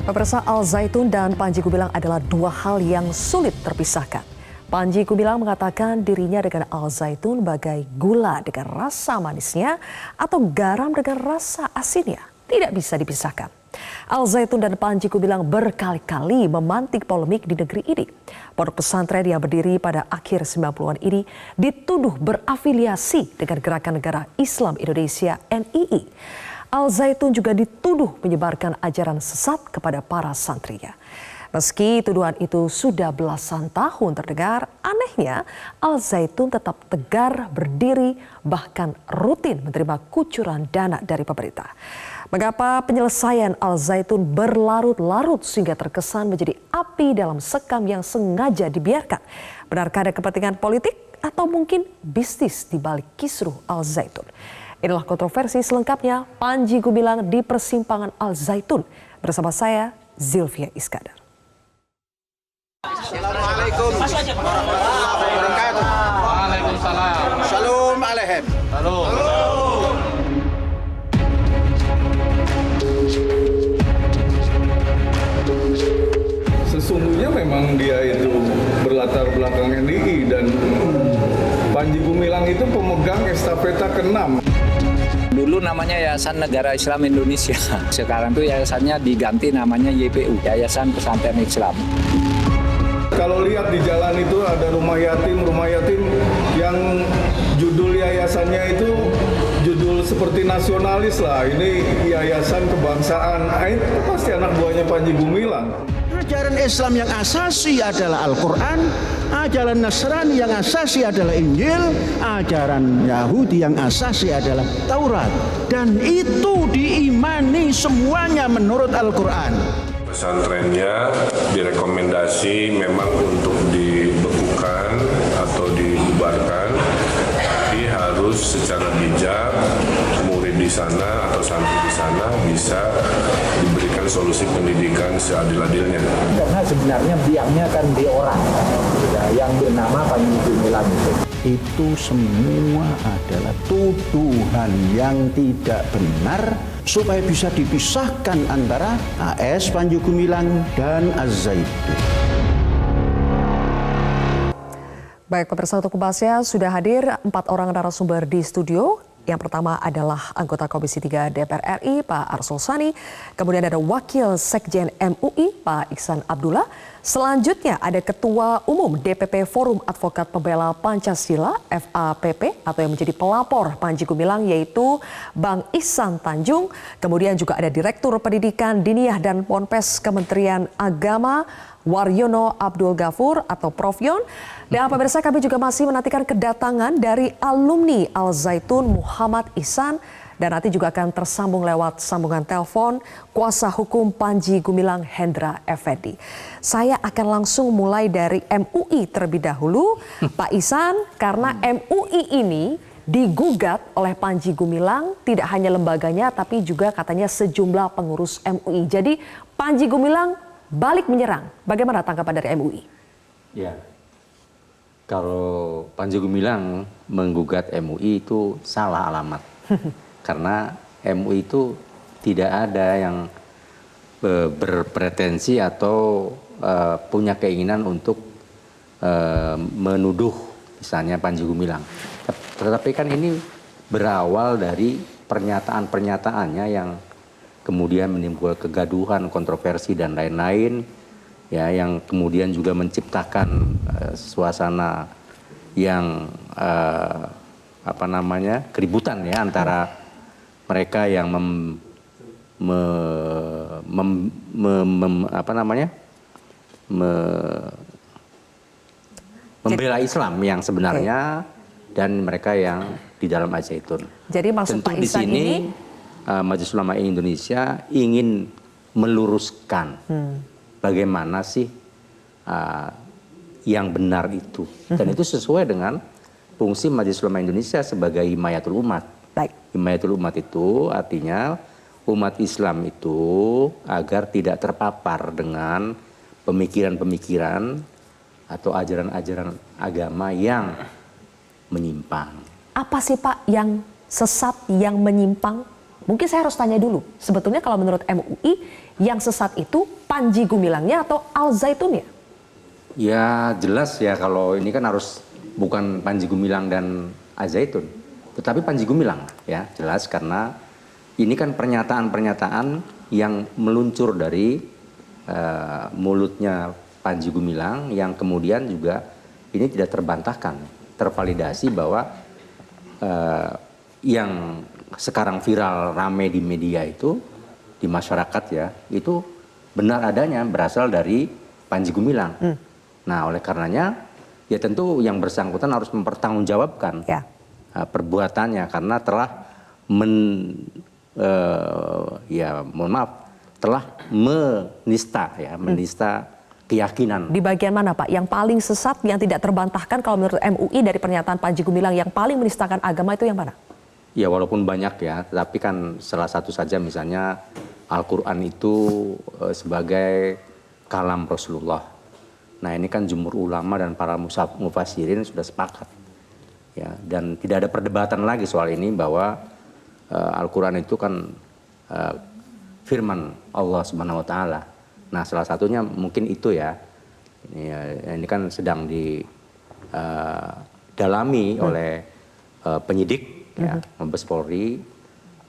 Pemirsa, Al Zaitun dan Panji Gumilang adalah dua hal yang sulit terpisahkan. Panji Gumilang mengatakan dirinya dengan Al Zaitun bagai gula dengan rasa manisnya atau garam dengan rasa asinnya. Tidak bisa dipisahkan. Al Zaitun dan Panji Gumilang berkali-kali memantik polemik di negeri ini. Pondok pesantren yang berdiri pada akhir 90-an ini dituduh berafiliasi dengan Gerakan Negara Islam Indonesia (NII). Al Zaitun juga dituduh menyebarkan ajaran sesat kepada para santrinya. Meski tuduhan itu sudah belasan tahun terdengar, anehnya Al Zaitun tetap tegar berdiri bahkan rutin menerima kucuran dana dari pemerintah. Mengapa penyelesaian Al Zaitun berlarut-larut sehingga terkesan menjadi api dalam sekam yang sengaja dibiarkan? Benarkah ada kepentingan politik atau mungkin bisnis di balik kisruh Al Zaitun? Inilah kontroversi selengkapnya Panji Gumilang di persimpangan Al Zaitun. Bersama saya, Zilvia Iskandar. Assalamualaikum warahmatullahi wabarakatuh. Waalaikumsalam. Shalom alaikum. Halo. Sesungguhnya memang dia itu berlatar belakang NII dan Panji Gumilang itu pemegang estafeta ke-6. Dulu namanya Yayasan Negara Islam Indonesia. Sekarang tuh yayasannya diganti namanya YPU, Yayasan Pesantren Islam. Kalau lihat di jalan itu ada rumah yatim yang judul yayasannya itu judul seperti nasionalis lah. Ini yayasan kebangsaan. Itu pasti anak buahnya Panji Gumilang. Ajaran Islam yang asasi adalah Al-Quran, ajaran Nasrani yang asasi adalah Injil, ajaran Yahudi yang asasi adalah Taurat. Dan itu diimani semuanya menurut Al-Quran. Pesantrennya direkomendasi memang untuk dibekukan atau dibubarkan, tapi harus secara bijak murid di sana atau santri di sana bisa diberikan solusi pendidikan seadil-adilnya. Karena sebenarnya biangnya kan di orang yang bernama Panji Gumilang Itu semua adalah tuduhan yang tidak benar supaya bisa dipisahkan antara AS Panji Gumilang dan Az-Zaitun. Baik, pemirsa, untuk membahasnya sudah hadir 4 orang narasumber di studio. Yang pertama adalah anggota Komisi 3 DPR RI, Pak Arsul Sani. Kemudian ada Wakil Sekjen MUI, Pak Iksan Abdullah. Selanjutnya ada Ketua Umum DPP Forum Advokat Pembela Pancasila (FAPP) atau yang menjadi pelapor Panji Gumilang, yaitu Bang Ihsan Tanjung. Kemudian juga ada Direktur Pendidikan Diniyah dan Ponpes Kementerian Agama, Waryono Abdul Ghafur atau Prof Yon. Dan pemirsa, kami juga masih menantikan kedatangan dari alumni Al Zaitun Muhammad Ihsan, dan nanti juga akan tersambung lewat sambungan telepon kuasa hukum Panji Gumilang Hendra Effendi. Saya akan langsung mulai dari MUI terlebih dahulu, Pak Ihsan, karena MUI ini digugat oleh Panji Gumilang, tidak hanya lembaganya tapi juga katanya sejumlah pengurus MUI. Jadi Panji Gumilang balik menyerang. Bagaimana tanggapan dari MUI? Ya, kalau Panji Gumilang menggugat MUI itu salah alamat. Karena MUI itu tidak ada yang berpretensi atau punya keinginan untuk menuduh misalnya Panji Gumilang. Tetapi kan ini berawal dari pernyataan-pernyataannya yang kemudian menimbulkan kegaduhan, kontroversi dan lain-lain, ya, yang kemudian juga menciptakan suasana yang keributan ya antara mereka yang membela Islam yang sebenarnya dan mereka yang di dalam Al Zaitun. Jadi maksud tentu Pak di Ihsan sini ini Majelis Ulama Indonesia ingin meluruskan bagaimana sih yang benar itu, dan itu sesuai dengan fungsi Majelis Ulama Indonesia sebagai himayatul umat. baik. Himayatul umat itu artinya umat Islam itu agar tidak terpapar dengan pemikiran-pemikiran atau ajaran-ajaran agama yang menyimpang. Apa sih Pak yang sesat, yang menyimpang? Mungkin saya harus tanya dulu, sebetulnya kalau menurut MUI yang sesat itu Panji Gumilangnya atau Al Zaitunnya? Ya jelas ya, kalau ini kan harus bukan Panji Gumilang dan Al Zaitun, tetapi Panji Gumilang ya, jelas karena ini kan pernyataan-pernyataan yang meluncur dari mulutnya Panji Gumilang yang kemudian juga ini tidak terbantahkan, tervalidasi bahwa yang sekarang viral rame di media itu, di masyarakat ya, itu benar adanya berasal dari Panji Gumilang. Nah oleh karenanya ya tentu yang bersangkutan harus mempertanggungjawabkan perbuatannya karena telah telah menista keyakinan. Di bagian mana Pak? Yang paling sesat yang tidak terbantahkan kalau menurut MUI dari pernyataan Panji Gumilang yang paling menistakan agama itu yang mana? Ya walaupun banyak ya, tapi kan salah satu saja misalnya Al-Quran itu sebagai kalam Rasulullah. Nah ini kan jumhur ulama dan para mufassirin sudah sepakat. Ya, dan tidak ada perdebatan lagi soal ini bahwa Al-Quran itu kan firman Allah Subhanahu wa taala. Nah, salah satunya mungkin itu ya. Ini kan sedang didalami oleh penyidik ya, Mabes Polri.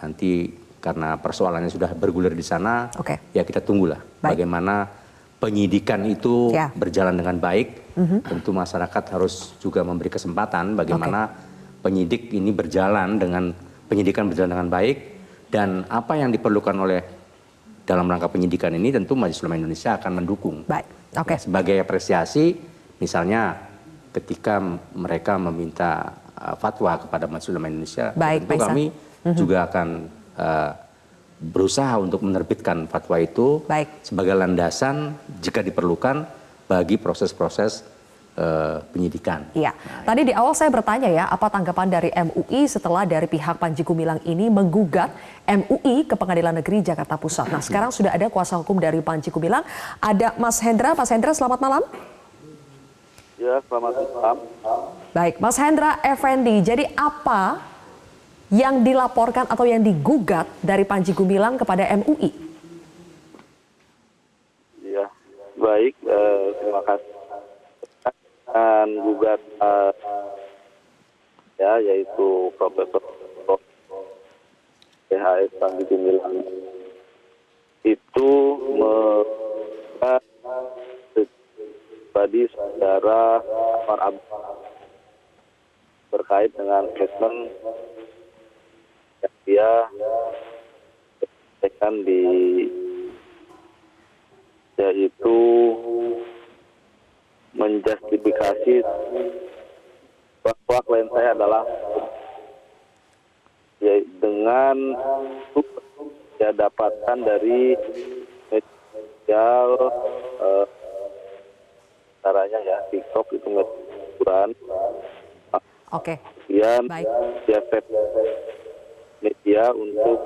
Nanti karena persoalannya sudah bergulir di sana, ya kita tunggulah bagaimana penyidikan itu berjalan dengan baik. Tentu masyarakat harus juga memberi kesempatan bagaimana penyidik ini berjalan dengan penyidikan berjalan dengan baik, dan apa yang diperlukan oleh dalam rangka penyidikan ini tentu Majelis Ulama Indonesia akan mendukung. Ya, sebagai apresiasi, misalnya ketika mereka meminta fatwa kepada Majelis Ulama Indonesia, tentu kami juga akan berusaha untuk menerbitkan fatwa itu sebagai landasan jika diperlukan bagi proses-proses penyidikan. Iya. Tadi di awal saya bertanya ya, apa tanggapan dari MUI setelah dari pihak Panji Gumilang ini menggugat MUI ke Pengadilan Negeri Jakarta Pusat. Nah, sekarang sudah ada kuasa hukum dari Panji Gumilang. Ada Mas Hendra. Mas Hendra, selamat malam. Ya, selamat malam. Baik, Mas Hendra Effendi. Jadi apa yang dilaporkan atau yang digugat dari Panji Gumilang kepada MUI? Ya, baik. Terima kasih. Dan gugat ya, yaitu Profesor PHS Panji Gumilang itu menggugat pribadi saudara Umar Abdullah berkait dengan statement yang dia sampaikan yaitu menjustifikasi bahwa klien saya adalah ya, dengan dia dapatkan dari media caranya ya TikTok itu ngekuran. Kemudian dia media untuk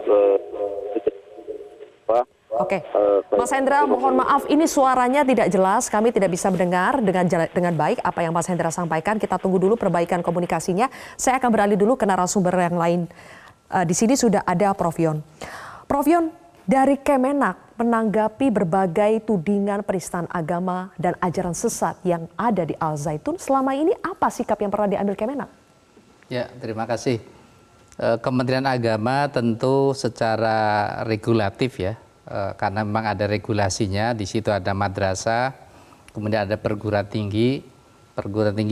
Mas Hendra, mohon maaf ini suaranya tidak jelas, kami tidak bisa mendengar dengan baik apa yang Mas Hendra sampaikan. Kita tunggu dulu perbaikan komunikasinya. Saya akan beralih dulu ke narasumber yang lain. Di sini sudah ada Prof Yon. Prof Yon, dari Kemenak menanggapi berbagai tudingan penistaan agama dan ajaran sesat yang ada di Al Zaitun, selama ini apa sikap yang pernah diambil Kemenak? Ya, terima kasih. Kementerian Agama tentu secara regulatif ya, karena memang ada regulasinya, di situ ada madrasah, kemudian ada perguruan tinggi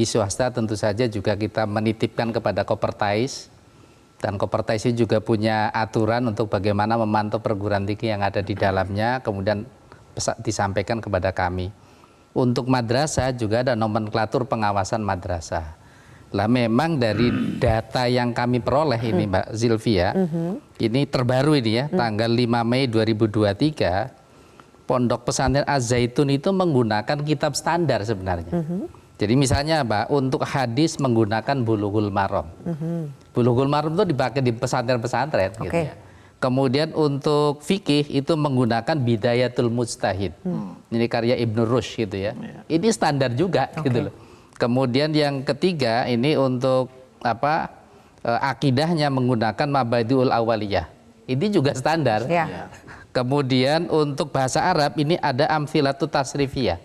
swasta, tentu saja juga kita menitipkan kepada Kopertais, dan Kopertais juga punya aturan untuk bagaimana memantau perguruan tinggi yang ada di dalamnya, kemudian disampaikan kepada kami. Untuk madrasah juga ada nomenklatur pengawasan madrasah. Lah memang dari data yang kami peroleh ini Mbak Zilvia, ini terbaru ini ya, tanggal 5 Mei 2023, Pondok Pesantren Az-Zaitun itu menggunakan kitab standar sebenarnya. Jadi misalnya Mbak, untuk hadis menggunakan Bulughul Maram. Bulughul Maram itu dipakai di pesantren-pesantren gitu ya. Kemudian untuk fikih itu menggunakan Bidayatul Mujtahid. Ini karya Ibnu Rushd gitu ya. Ini standar juga gitu loh. Kemudian yang ketiga ini untuk akidahnya menggunakan Mabadiul Awaliyah. ini juga standar. Ya. Kemudian untuk bahasa Arab ini ada Amthilatut Tasrifiyah.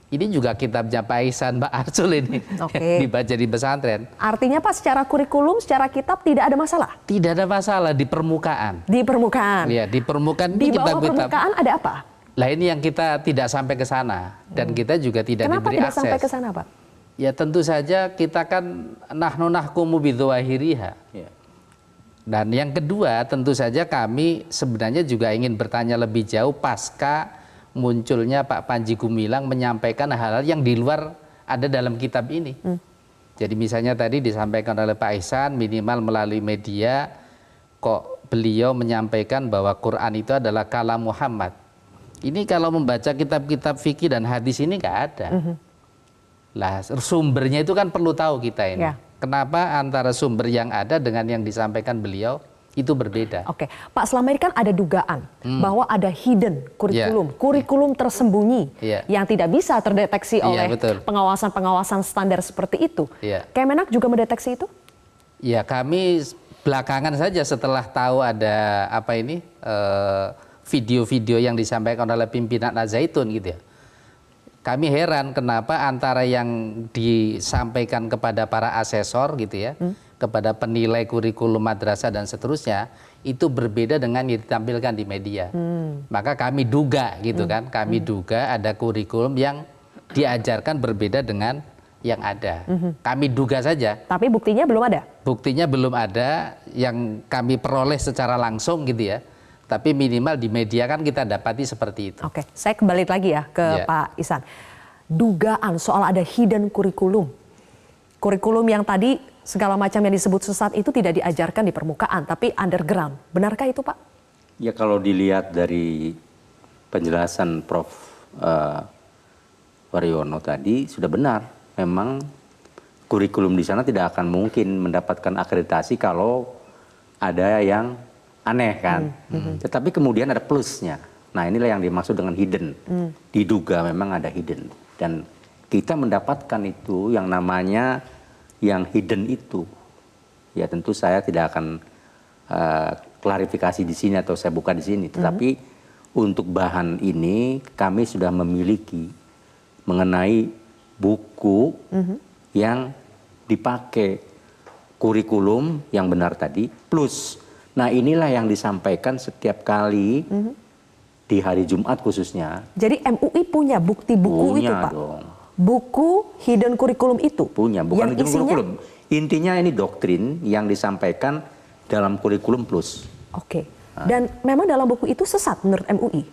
Ini juga kitabnya Pak Ihsan, Mbak Arsul ini dibaca di pesantren. Artinya Pak, secara kurikulum, secara kitab tidak ada masalah? Tidak ada masalah di permukaan. Di permukaan? Iya, di permukaan. Di bawah permukaan ada apa? Lah ini yang kita tidak sampai ke sana. Dan kita juga tidak Kenapa diberi tidak akses. sampai ke sana Pak? Ya tentu saja kita kan nahnu nahkumu bidhawahiriha. Dan yang kedua tentu saja kami sebenarnya juga ingin bertanya lebih jauh pasca munculnya Pak Panji Gumilang menyampaikan hal-hal yang di luar ada dalam kitab ini. Jadi misalnya tadi disampaikan oleh Pak Ihsan minimal melalui media kok beliau menyampaikan bahwa Quran itu adalah kalam Muhammad. Ini kalau membaca kitab-kitab fikih dan hadis ini nggak ada. Lah sumbernya itu kan perlu tahu kita ini. Kenapa antara sumber yang ada dengan yang disampaikan beliau itu berbeda. Oke, Pak, selama ini kan ada dugaan bahwa ada hidden kurikulum, kurikulum tersembunyi yang tidak bisa terdeteksi oleh pengawasan-pengawasan standar seperti itu. Kemenak juga mendeteksi itu? Ya, kami belakangan saja setelah tahu ada apa ini video-video yang disampaikan oleh pimpinan Al-Zaitun gitu ya. Kami heran kenapa antara yang disampaikan kepada para asesor gitu ya, kepada penilai kurikulum madrasah dan seterusnya, itu berbeda dengan yang ditampilkan di media. Maka kami duga gitu kan, kami duga ada kurikulum yang diajarkan berbeda dengan yang ada. Kami duga saja. Tapi buktinya belum ada? Buktinya belum ada yang kami peroleh secara langsung gitu ya. Tapi minimal di media kan kita dapati seperti itu. Oke, saya kembali lagi ya ke Pak Ihsan. Dugaan soal ada hidden kurikulum. Kurikulum yang tadi segala macam yang disebut sesat itu tidak diajarkan di permukaan, tapi underground. Benarkah itu Pak? Ya kalau dilihat dari penjelasan Prof. Waryono tadi sudah benar. Memang kurikulum di sana tidak akan mungkin mendapatkan akreditasi kalau ada yang aneh kan. Tetapi kemudian ada plusnya. Nah inilah yang dimaksud dengan hidden. Diduga memang ada hidden. Dan kita mendapatkan itu yang namanya yang hidden itu. Ya tentu saya tidak akan klarifikasi di sini atau saya buka di sini. Tetapi untuk bahan ini kami sudah memiliki mengenai buku yang dipakai kurikulum yang benar tadi plus. Nah inilah yang disampaikan setiap kali di hari Jumat khususnya. Jadi MUI punya bukti buku itu Pak? Dong. Buku hidden kurikulum itu? Punya, bukan yang hidden isinya? kurikulum. Intinya ini doktrin yang disampaikan dalam kurikulum plus. Oke, dan memang dalam buku itu sesat menurut MUI?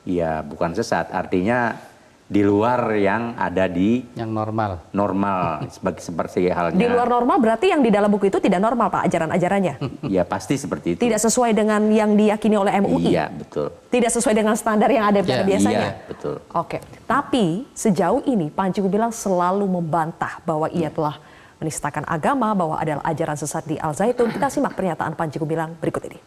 Iya, bukan sesat. Artinya di luar yang ada di yang normal. Normal seperti halnya. Di luar normal berarti yang di dalam buku itu tidak normal Pak ajaran-ajarannya? Ya pasti seperti itu. Tidak sesuai dengan yang diyakini oleh MUI? Iya betul. Tidak sesuai dengan standar yang ada pada biasanya? Iya betul. Oke, tapi sejauh ini Panji Gumilang selalu membantah bahwa ia telah menistakan agama, bahwa adalah ajaran sesat di Al-Zaitun. Kita simak pernyataan Panji Gumilang berikut ini.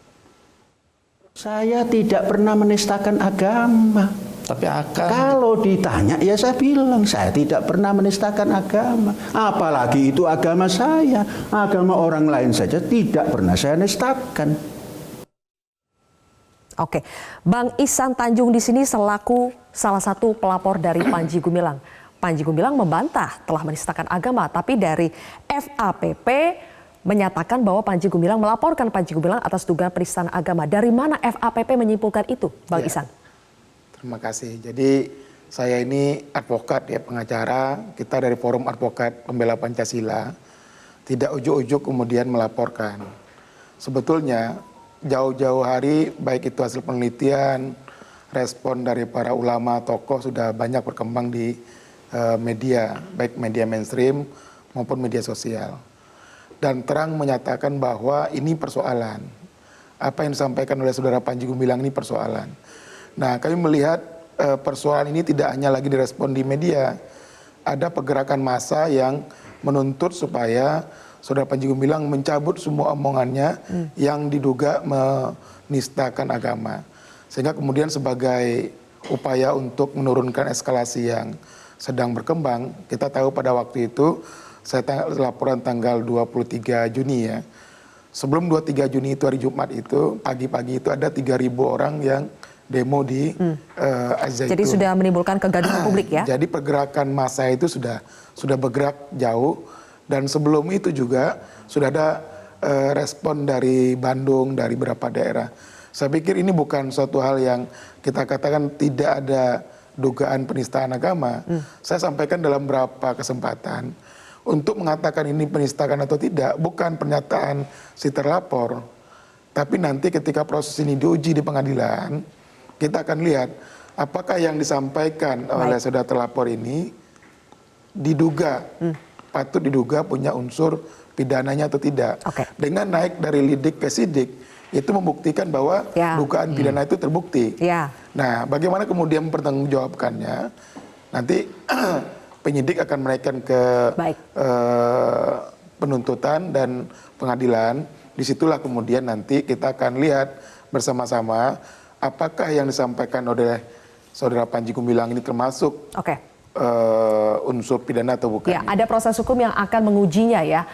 Saya tidak pernah menistakan agama. Tapi kalau ditanya ya saya bilang saya tidak pernah menistakan agama. Apalagi itu agama saya, agama orang lain saja tidak pernah saya nistakan. Oke, Bang Ihsan Tanjung di sini selaku salah satu pelapor dari Panji Gumilang. Panji Gumilang membantah telah menistakan agama, tapi dari FAPP menyatakan bahwa Panji Gumilang melaporkan Panji Gumilang atas dugaan penistaan agama. Dari mana FAPP menyimpulkan itu, Bang Ihsan? Terima kasih. Jadi saya ini advokat ya, pengacara. Kita dari Forum Advokat Pembela Pancasila tidak ujuk-ujuk kemudian melaporkan. Sebetulnya jauh-jauh hari baik itu hasil penelitian, respon dari para ulama, tokoh sudah banyak berkembang di media, baik media mainstream maupun media sosial. Dan terang menyatakan bahwa ini persoalan. Apa yang disampaikan oleh saudara Panji Gumilang ini persoalan. Nah, kami melihat persoalan ini tidak hanya lagi direspon di media. Ada pergerakan massa yang menuntut supaya saudara Panji Gumilang mencabut semua omongannya yang diduga menistakan agama. Sehingga kemudian sebagai upaya untuk menurunkan eskalasi yang sedang berkembang, kita tahu pada waktu itu, saya laporan tanggal 23 Juni ya, sebelum 23 Juni itu hari Jumat itu, pagi-pagi itu ada 3.000 orang yang demo di Al-Zaitun. Jadi sudah menimbulkan kegaduhan publik ya? Jadi pergerakan massa itu sudah bergerak jauh, dan sebelum itu juga sudah ada respon dari Bandung, dari beberapa daerah. Saya pikir ini bukan suatu hal yang kita katakan tidak ada dugaan penistaan agama. Saya sampaikan dalam beberapa kesempatan, untuk mengatakan ini penistaan atau tidak, bukan pernyataan si terlapor, tapi nanti ketika proses ini diuji di pengadilan, kita akan lihat apakah yang disampaikan oleh saudara terlapor ini diduga, patut diduga punya unsur pidananya atau tidak. Dengan naik dari lidik ke sidik, itu membuktikan bahwa dugaan pidana itu terbukti. Nah, bagaimana kemudian mempertanggungjawabkannya? Nanti penyidik akan menaikkan ke penuntutan dan pengadilan. Disitulah kemudian nanti kita akan lihat bersama-sama apakah yang disampaikan oleh saudara Panji Gumilang ini termasuk unsur pidana atau bukan. Ya, ada proses hukum yang akan mengujinya ya.